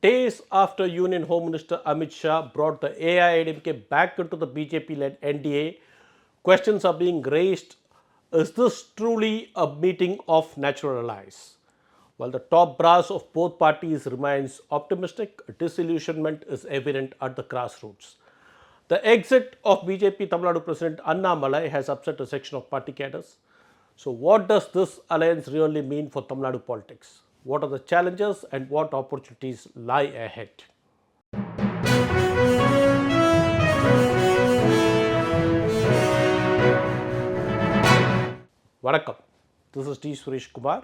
Days after Union Home Minister Amit Shah brought the AIADMK back into the BJP-led NDA, questions are being raised. Is this truly a meeting of natural allies? While the top brass of both parties remains optimistic, disillusionment is evident at the grassroots. The exit of BJP Tamil Nadu President Annamalai has upset a section of party cadres. So, what does this alliance really mean for Tamil Nadu politics? What are the challenges and what opportunities lie ahead? Vanakkam. This is T. Suresh Kumar.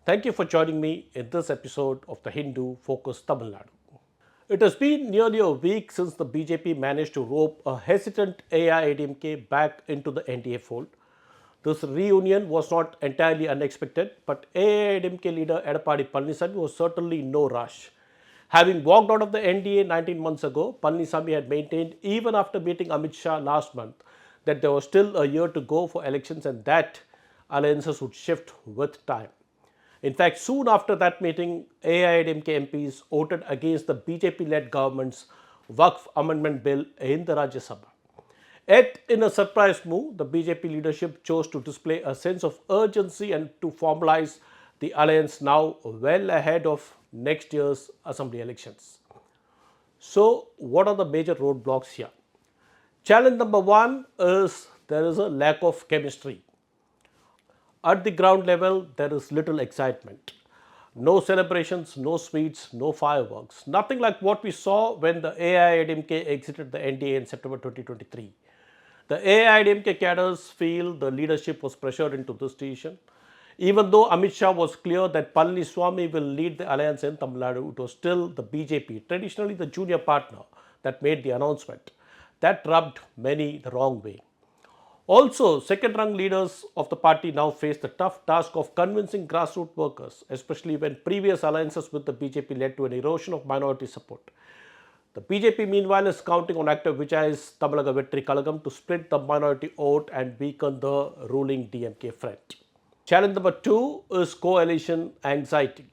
Thank you for joining me in this episode of the Hindu Focus Tamil Nadu. It has been nearly a week since the BJP managed to rope a hesitant AIADMK back into the NDA fold. This reunion was not entirely unexpected, but AIADMK leader Edappadi Palnisamy was certainly in no rush. Having walked out of the NDA 19 months ago, Palnisamy had maintained, even after meeting Amit Shah last month, that there was still a year to go for elections and that alliances would shift with time. In fact, soon after that meeting, AIADMK MPs voted against the BJP-led government's Waqf Amendment Bill in the Rajya Sabha. Yet, in a surprise move, the BJP leadership chose to display a sense of urgency and to formalize the alliance now well ahead of next year's assembly elections. So, what are the major roadblocks here? Challenge number one is there is a lack of chemistry. At the ground level, there is little excitement. No celebrations, no sweets, no fireworks. Nothing like what we saw when the AIADMK exited the NDA in September 2023. The AIADMK cadres feel the leadership was pressured into this decision. Even though Amit Shah was clear that Palniswamy will lead the alliance in Tamil Nadu, it was still the BJP, traditionally the junior partner, that made the announcement. That rubbed many the wrong way. Also, second-rung leaders of the party now face the tough task of convincing grassroots workers, especially when previous alliances with the BJP led to an erosion of minority support. The BJP, meanwhile, is counting on actor Vijay's Tamalaga Vetri Kalagam to split the minority vote and weaken the ruling DMK front. Challenge number two is coalition anxiety.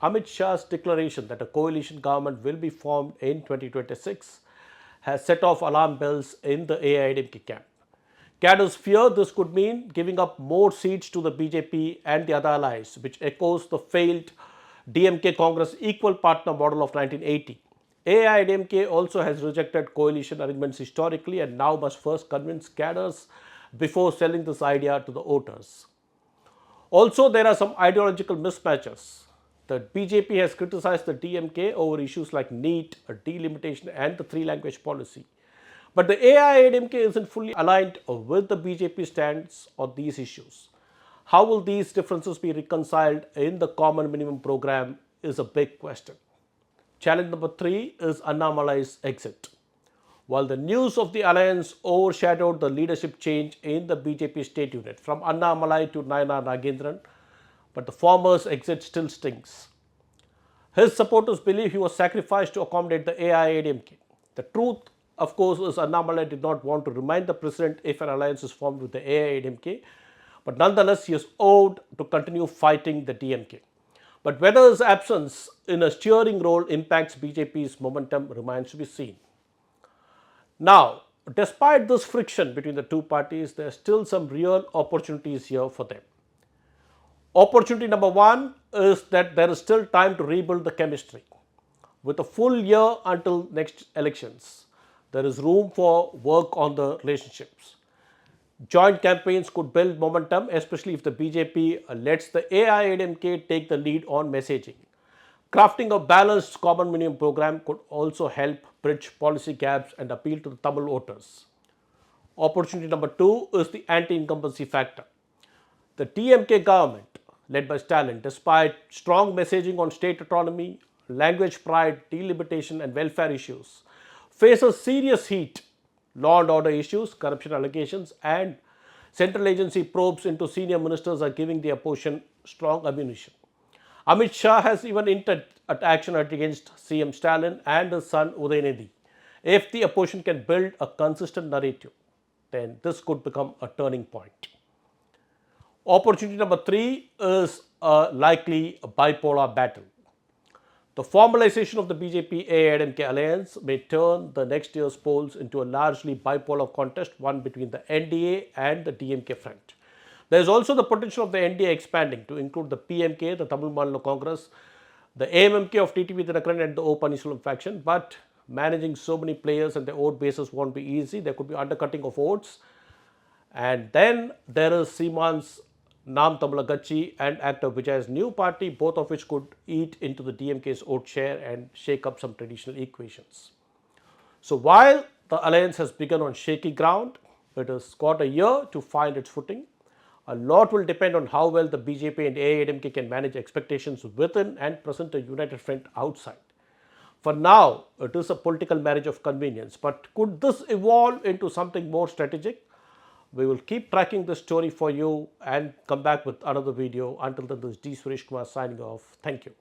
Amit Shah's declaration that a coalition government will be formed in 2026 has set off alarm bells in the AIADMK camp. Cadres fear this could mean giving up more seats to the BJP and the other allies, which echoes the failed DMK Congress equal partner model of 1980. AIADMK also has rejected coalition arrangements historically and now must first convince cadres before selling this idea to the voters. Also, there are some ideological mismatches. The BJP has criticized the DMK over issues like NEET, delimitation, and the three-language policy. But the AIADMK isn't fully aligned with the BJP stance on these issues. How will these differences be reconciled in the common minimum program is a big question. Challenge number three is Annamalai's exit. While the news of the alliance overshadowed the leadership change in the BJP state unit from Annamalai to Nayanar Nagendran, but the former's exit still stings. His supporters believe he was sacrificed to accommodate the AIADMK. The truth, of course, is Annamalai did not want to remind the president if an alliance is formed with the AIADMK, but nonetheless he is owed to continue fighting the DMK. But whether his absence in a steering role impacts BJP's momentum remains to be seen. Now, despite this friction between the two parties, there are still some real opportunities here for them. Opportunity number one is that there is still time to rebuild the chemistry. With a full year until next elections, there is room for work on the relationships. Joint campaigns could build momentum, especially if the BJP lets the AIADMK take the lead on messaging. Crafting a balanced common minimum program could also help bridge policy gaps and appeal to the Tamil voters. Opportunity number two is the anti-incumbency factor. The DMK government, led by Stalin, despite strong messaging on state autonomy, language pride, delimitation and welfare issues, faces serious heat. Law and order issues, corruption allegations and central agency probes into senior ministers are giving the opposition strong ammunition. Amit Shah has even hinted at action against CM Stalin and his son Udayanidhi. If the opposition can build a consistent narrative, then this could become a turning point. Opportunity number three is a likely bipolar battle. The formalization of the BJP-AIADMK alliance may turn the next year's polls into a largely bipolar contest, one between the NDA and the DMK front. There is also the potential of the NDA expanding to include the PMK, the Tamil Nadu Congress, the AMMK of TTV Dinakaran and the O Panneerselvam faction, but managing so many players and their vote bases won't be easy. There could be undercutting of votes. And then there is Seeman's Nam Tamila Katchi and actor Vijay's new party, both of which could eat into the DMK's vote share and shake up some traditional equations. So while the alliance has begun on shaky ground, it has got a year to find its footing. A lot will depend on how well the BJP and AIADMK can manage expectations within and present a united front outside. For now, it is a political marriage of convenience, but could this evolve into something more strategic? We will keep tracking this story for you and come back with another video. Until then, this is D. Suresh Kumar signing off. Thank you.